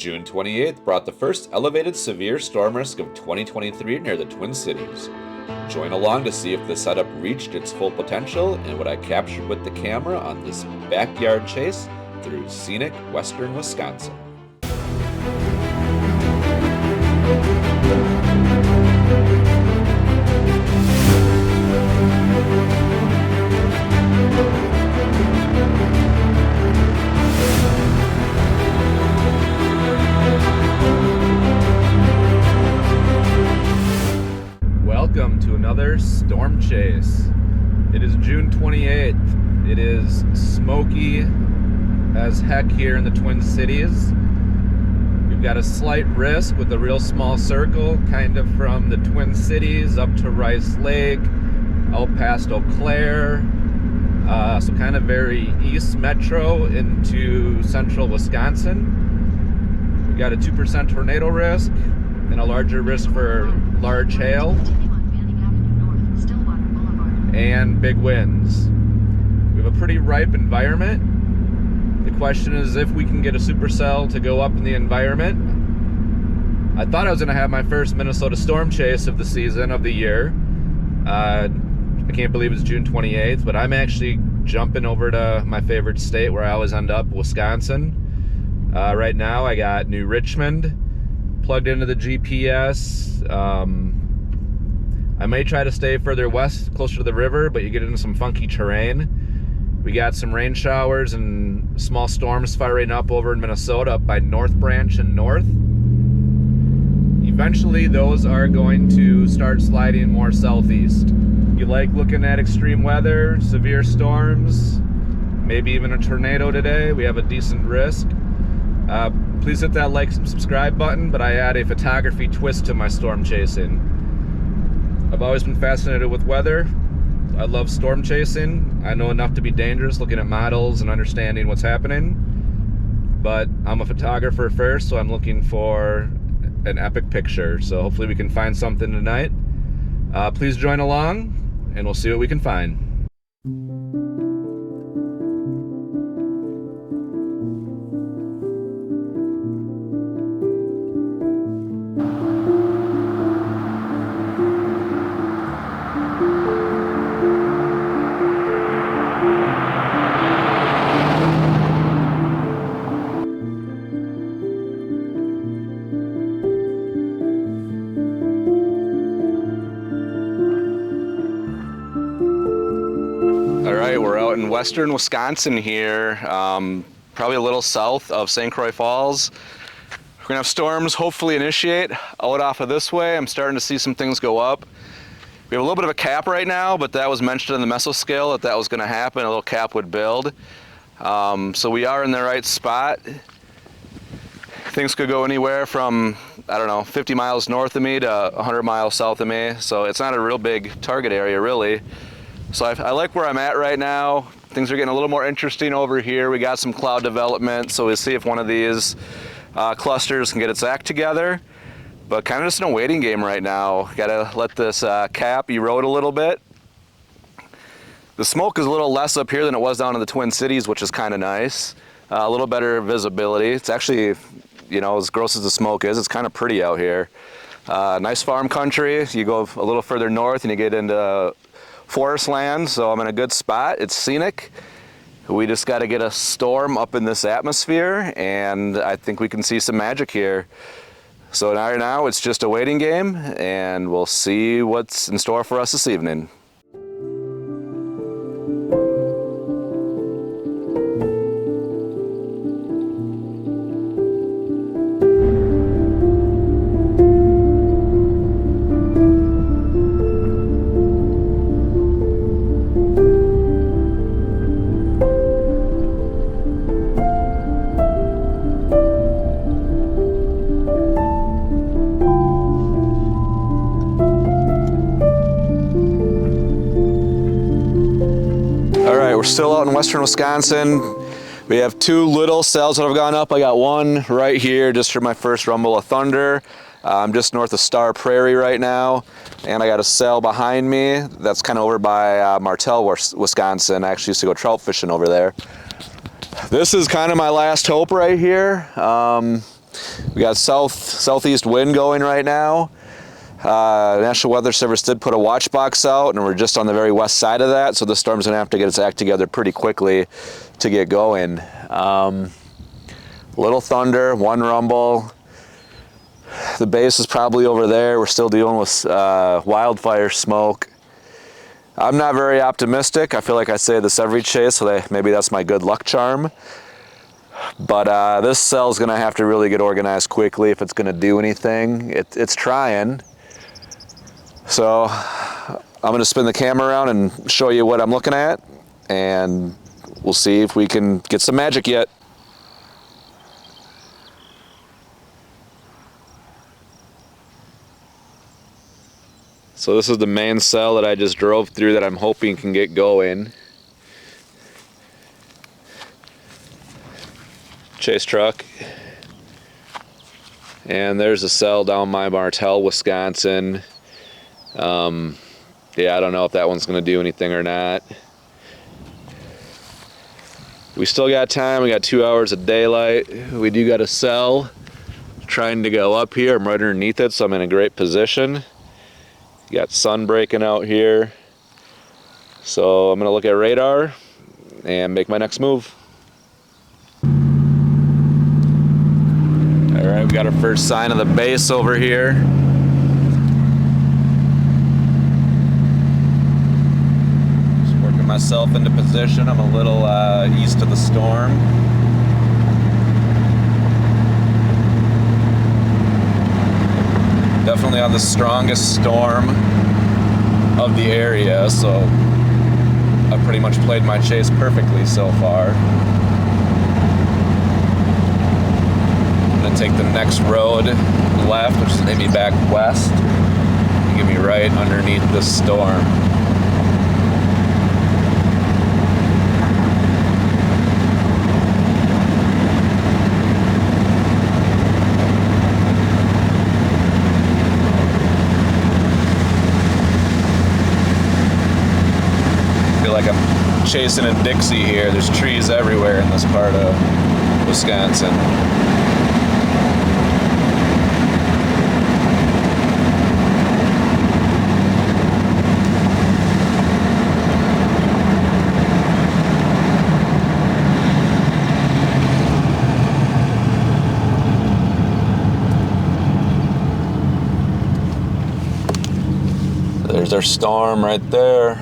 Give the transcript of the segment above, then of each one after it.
June 28th brought the first elevated severe storm risk of 2023 near the Twin Cities. Join along to see if the setup reached its full potential and what I captured with the camera on this backyard chase through scenic western Wisconsin. Welcome to another storm chase. It is June 28th. It is smoky as heck here in the Twin Cities. We've got a slight risk with a real small circle, kind of from the Twin Cities up to Rice Lake, out past Eau Claire, so kind of very east metro into central Wisconsin. We've got a 2% tornado risk and a larger risk for large hail and big winds. We have a pretty ripe environment. The question is if we can get a supercell to go up in the environment. I thought I was going to have my first Minnesota storm chase of the season, of the year. I can't believe it's June 28th, but I'm actually jumping over to my favorite state where I always end up, Wisconsin. Right now I got New Richmond plugged into the GPS. I may try to stay further west, closer to the river, but you get into some funky terrain. We got some rain showers and small storms firing up over in Minnesota, up by North Branch and North. Eventually, those are going to start sliding more southeast. You like looking at extreme weather, severe storms, maybe even a tornado today, we have a decent risk. Please hit that like and subscribe button, but I add a photography twist to my storm chasing. I've always been fascinated with weather. I love storm chasing. I know enough to be dangerous, looking at models and understanding what's happening. But I'm a photographer first, so I'm looking for an epic picture. So hopefully we can find something tonight. Please join along, and we'll see what we can find. We're out in western Wisconsin here, probably a little south of St. Croix Falls. We're gonna have storms hopefully initiate out off of this way. I'm starting to see some things go up. We have a little bit of a cap right now, but that was mentioned in the mesoscale that was gonna happen, a little cap would build. So we are in the right spot. Things could go anywhere from, I don't know, 50 miles north of me to 100 miles south of me. So it's not a real big target area really. So I like where I'm at right now. Things are getting a little more interesting over here. We got some cloud development, so we'll see if one of these clusters can get its act together. But kind of just in a waiting game right now. Gotta let this cap erode a little bit. The smoke is a little less up here than it was down in the Twin Cities, which is kind of nice. A little better visibility. It's actually, you know, as gross as the smoke is, it's kind of pretty out here. Nice farm country. You go a little further north and you get into forest land, so I'm in a good spot. It's scenic. We just got to get a storm up in this atmosphere, and I think we can see some magic here. So right now it's just a waiting game, and we'll see what's in store for us this evening. We're still out in western Wisconsin. We have two little cells that have gone up. I got one right here, just for my first rumble of thunder. I'm just north of Star Prairie right now, and I got a cell behind me that's kind of over by Martell, Wisconsin. I actually used to go trout fishing over there. This is kind of my last hope right here. We got southeast wind going right now. National Weather Service did put a watch box out, and we're just on the very west side of that, so the storm's gonna have to get its act together pretty quickly to get going. Little thunder, one rumble. The base is probably over there. We're still dealing with wildfire smoke. I'm not very optimistic. I feel like I say this every chase, so maybe that's my good luck charm. But this cell's gonna have to really get organized quickly if it's gonna do anything. It's trying. So I'm gonna spin the camera around and show you what I'm looking at, and we'll see if we can get some magic yet. So this is the main cell that I just drove through that I'm hoping can get going. Chase truck. And there's a cell down by Martell, Wisconsin. Yeah, I don't know if that one's gonna do anything or not. We still got time. We got 2 hours of daylight. We do got a cell trying to go up here. I'm right underneath it, so I'm in a great position. Got sun breaking out here. So I'm gonna look at radar and make my next move. All right, we got our first sign of the base over here. Just working myself into position. I'm a little east of the storm. Definitely on the strongest storm of the area, so I've pretty much played my chase perfectly so far. I'm gonna take the next road left, which is maybe back west, and get me right underneath the storm. Chasing a Dixie here. There's trees everywhere in this part of Wisconsin. There's our storm right there.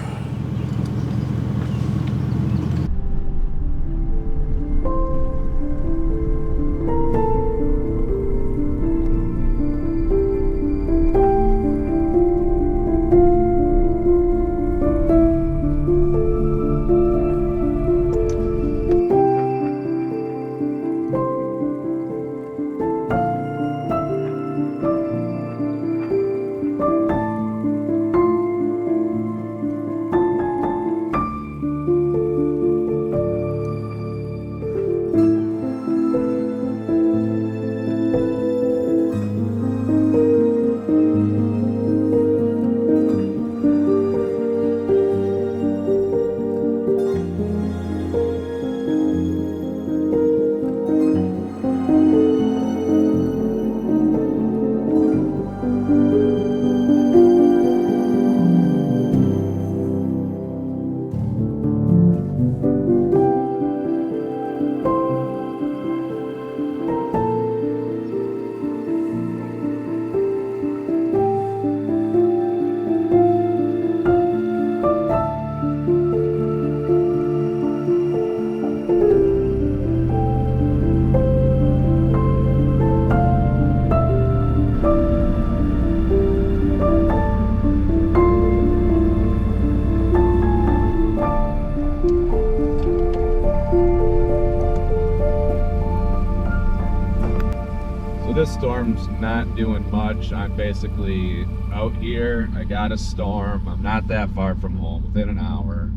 This storm's not doing much. I'm basically out here. I got a storm. I'm not that far from home, within an hour.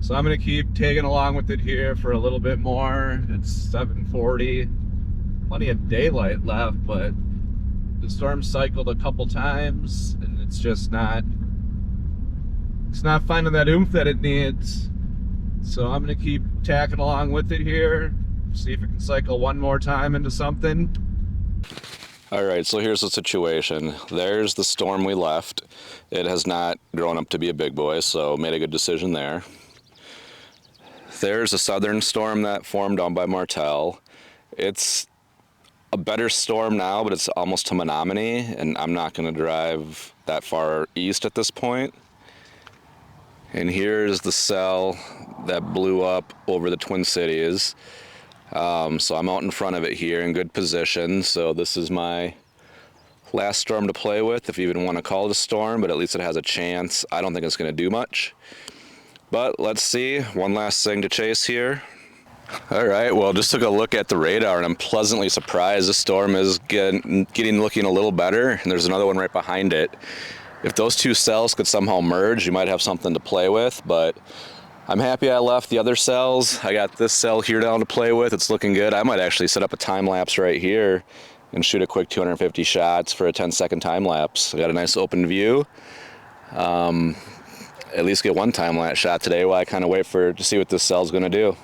So I'm gonna keep tagging along with it here for a little bit more. It's 7:40. Plenty of daylight left, but the storm cycled a couple times and it's just not finding that oomph that it needs. So I'm gonna keep tacking along with it here. See if it can cycle one more time into something. All right, so here's the situation. There's the storm we left. It has not grown up to be a big boy, so made a good decision there. There's a southern storm that formed down by Martel. It's a better storm now, but it's almost to Menominee, and I'm not going to drive that far east at this point. And here's the cell that blew up over the Twin Cities. So I'm out in front of it here in good position. So this is my last storm to play with, if you even want to call it a storm, but at least it has a chance. I don't think it's going to do much. But let's see. One last thing to chase here. All right, well, just took a look at the radar, and I'm pleasantly surprised. The storm is looking a little better, and there's another one right behind it. If those two cells could somehow merge, you might have something to play with, but I'm happy I left the other cells. I got this cell here down to play with. It's looking good. I might actually set up a time lapse right here and shoot a quick 250 shots for a 10-second time lapse. I got a nice open view. At least get one time lapse shot today while I kind of wait to see what this cell's going to do.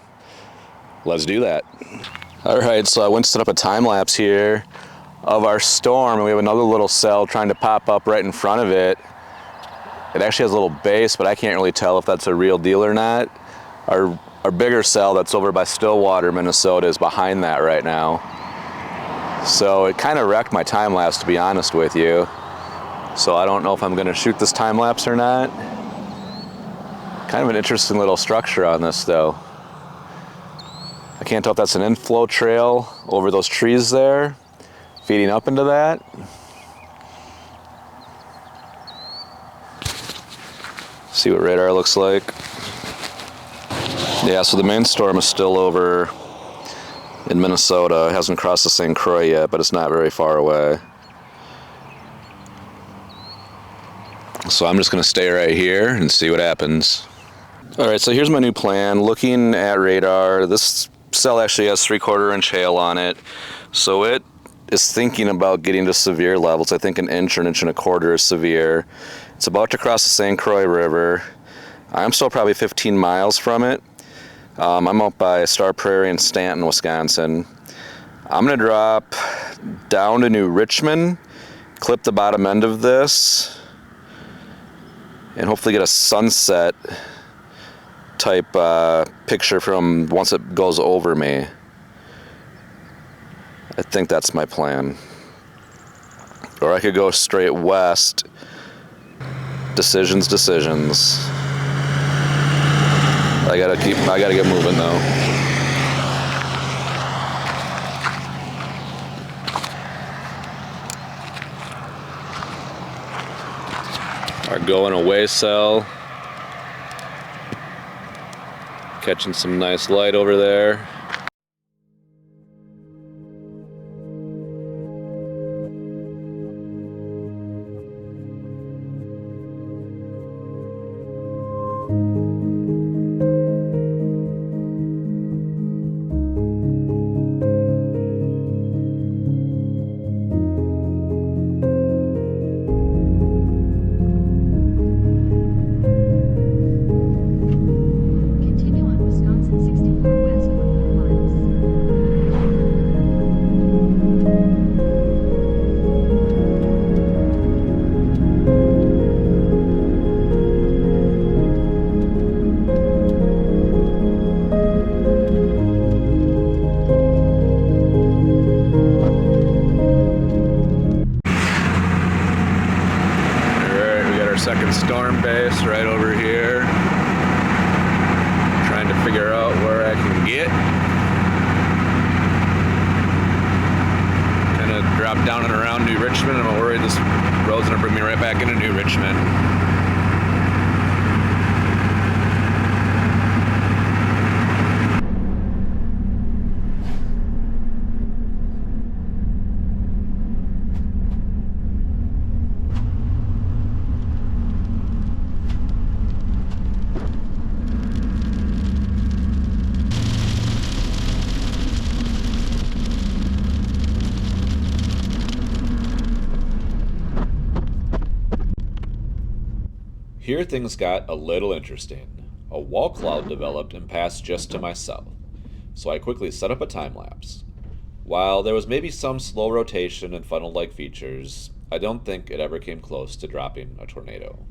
Let's do that. All right, so I went to set up a time lapse here of our storm, and we have another little cell trying to pop up right in front of it. It actually has a little base, but I can't really tell if that's a real deal or not. Our bigger cell that's over by Stillwater, Minnesota, is behind that right now. So it kind of wrecked my time lapse, to be honest with you. So I don't know if I'm going to shoot this time lapse or not. Kind of an interesting little structure on this, though. I can't tell if that's an inflow trail over those trees there, feeding up into that. See what radar looks like. Yeah, so the main storm is still over in Minnesota. It hasn't crossed the St. Croix yet, but it's not very far away. So I'm just going to stay right here and see what happens. All right, so here's my new plan. Looking at radar, this cell actually has 3/4 inch hail on it, so it is thinking about getting to severe levels. I think 1 inch or 1.25 inches is severe. It's about to cross the St. Croix River. I'm still probably 15 miles from it. I'm out by Star Prairie in Stanton, Wisconsin. I'm going to drop down to New Richmond, clip the bottom end of this, and hopefully get a sunset type picture from once it goes over me. I think that's my plan. Or I could go straight west. Decisions. I gotta get moving though. Our going away cell. Catching some nice light over there. Second storm base right over here. Trying to figure out where I can get. Kind of drop down and around New Richmond. I'm worried this road's gonna bring me right back into New Richmond. Here things got a little interesting. A wall cloud developed and passed just to my south. so I quickly set up a time-lapse. While there was maybe some slow rotation and funnel-like features, I don't think it ever came close to dropping a tornado.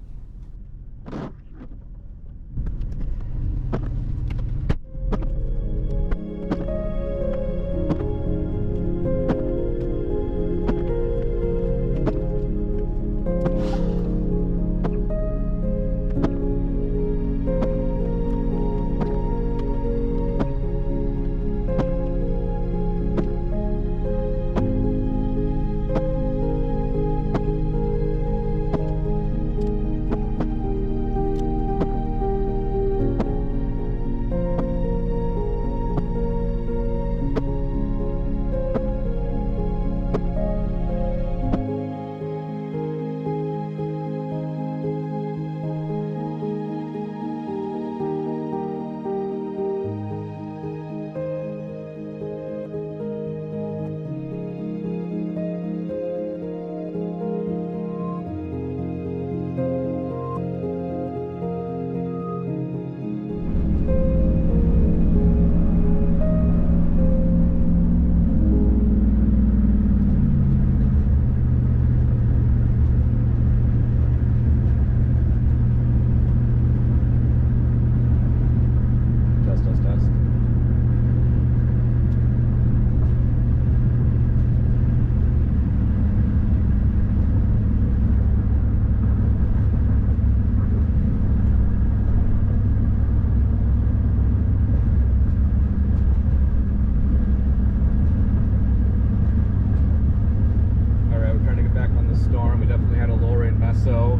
So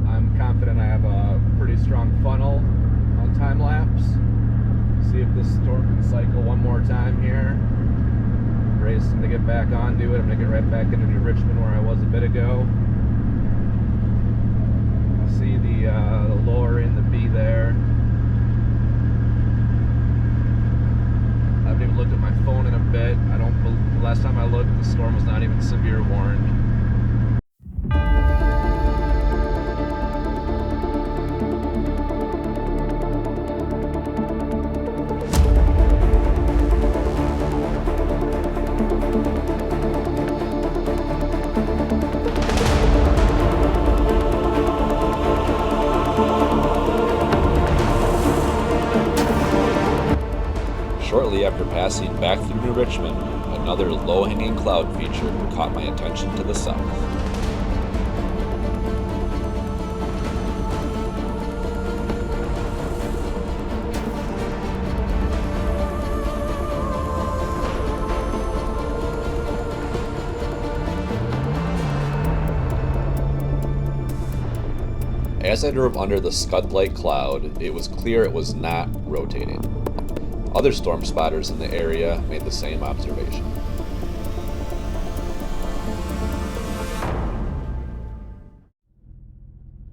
I'm confident I have a pretty strong funnel on time lapse. See if this storm can cycle one more time here. Racing to get back onto it. I'm gonna get right back into New Richmond where I was a bit ago. I see the lower in the B there. I haven't even looked at my phone in a bit. The last time I looked, the storm was not even severe warned. Shortly after passing back through New Richmond, another low-hanging cloud feature caught my attention to the south. As I drove under the scud-like cloud, it was clear it was not rotating. Other storm spotters in the area made the same observation.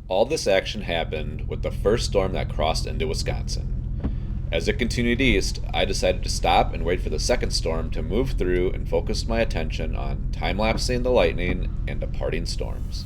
All this action happened with the first storm that crossed into Wisconsin. As it continued east, I decided to stop and wait for the second storm to move through and focused my attention on time-lapsing the lightning and departing storms.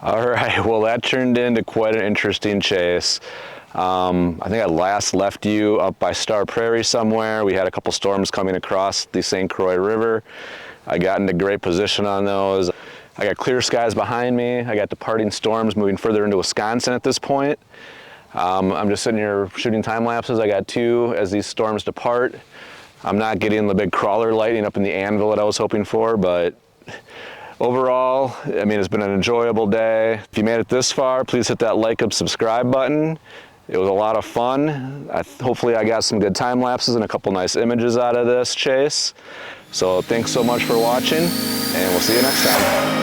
All right, well that turned into quite an interesting chase. I think I last left you up by Star Prairie somewhere. We had a couple storms coming across the St. Croix River. I got into great position on those. I got clear skies behind me. I got departing storms moving further into Wisconsin at this point. I'm just sitting here shooting time lapses. I got two as these storms depart. I'm not getting the big crawler lightning up in the anvil that I was hoping for, but overall, I mean, it's been an enjoyable day. If you made it this far, please hit that like and subscribe button. It was a lot of fun. Hopefully I got some good time lapses and a couple nice images out of this chase. So thanks so much for watching, and we'll see you next time.